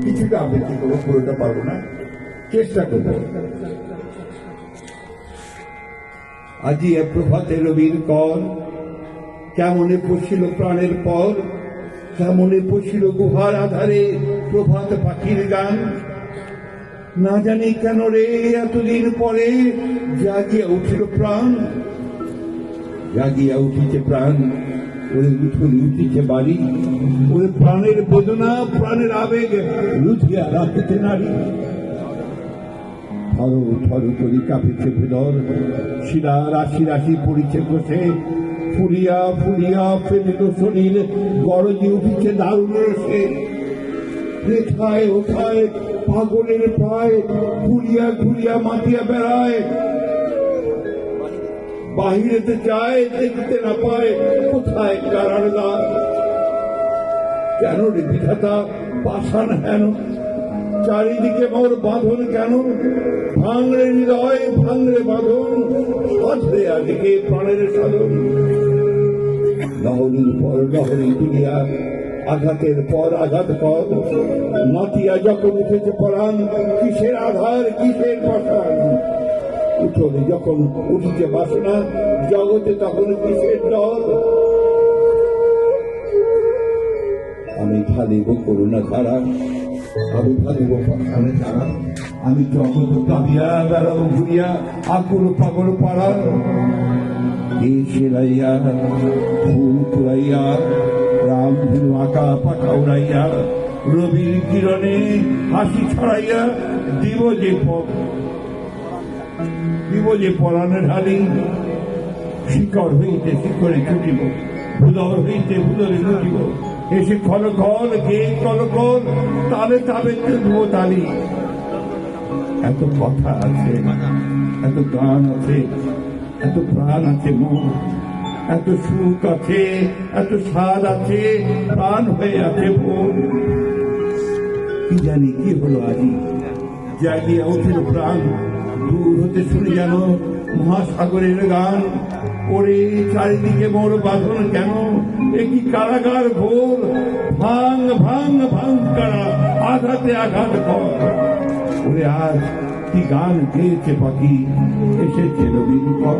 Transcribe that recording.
কিছুটা আবৃত্তি করবো, পুরোটা পারবো না, চেষ্টা করবো। আজি এ প্রভাতে রবির কর, কেমনে পশিল প্রাণের পর, কেমনে পশিল গুহার আধারে প্রভাত পাখির গান। না জানি কেন রে এতদিন পরে জাগিয়া উঠিল প্রাণ, জাগিয়া উঠিছে প্রাণ, ওরে উঠুনি উঠিছে বাড়ি, ওরে প্রাণের বেদনা প্রাণের আবেগ লুঠিয়া রাখিতে নারী। থরো থরো করি কাঁপিছে ভেদর, শিরা রাশি রাশি পড়িছে বসে, ফুলিয়া ফুলিয়া ফেলিল শরীর, গরজে উঠিছে দারুণ রসে। রেখায় ওঠায় পাগলের প্রায়, ঘুরিয়া ঘুরিয়া মাতিয়া বেড়ায়, বাহিরেতে যায় দেখতে না পায় কোথায় কারার দ্বার। কেন রে বিধাতা পাষাণ হেন, চারিদিকে মোর বাঁধন কেন, ভাঙরে হৃদয় ভাঙরে বাঁধন, সাধরে আদিকে প্রাণের সাধন। লহরীর পর লহরী তুলিয়া আঘাতের পর আঘাত কর, মাতিয়া যখন উঠেছে পরাণ, কিসের আধার কিসের পাষাণ। উঠোনে যখন উঠিছে বাসনা, জগতে তখন কিসের ডর। আমি ঢালিব করুণা ধারা, আমি ঢালিব পাষাণে ধারা, আমি জগৎ প্লাবিয়া বেড়াও ঘুরিয়া আকুল পাগল পাড়া। সেলাইয়া ফুল কুড়াইয়া রাম ধনু আঁকা পাখা উড়াইয়া, রবির কিরণে হাসি ছড়াইয়া দিব যে পরাণে ঢালি। শিকড় হইতে শিকড়ে ছুটিব, ভুদর হইতে ভুদরে লুটিব, এসে খল খল গে কল কল, তালে তালে তুলব তালি। এত কথা আছে, এত গান আছে, এত প্রাণ আছে মন, এত সুখ আছে, এত স্বাদ আছে, প্রাণ হয়ে আছে মন। কি জানি কি হলো আজি, জাগিয়া উঠিল প্রাণ, দূর হতে শুনে যেন মহাসাগরের গান। ওরে চারিদিকে মোর বাঁধন কেন, এ কি কারাগার ঘোর, ভাঙ ভাঙ ভাঙ কারা, আঘাতে আঘাত কর। ওরে আজ কি গান গেয়েছে পাখি, এসেছে রবির পর।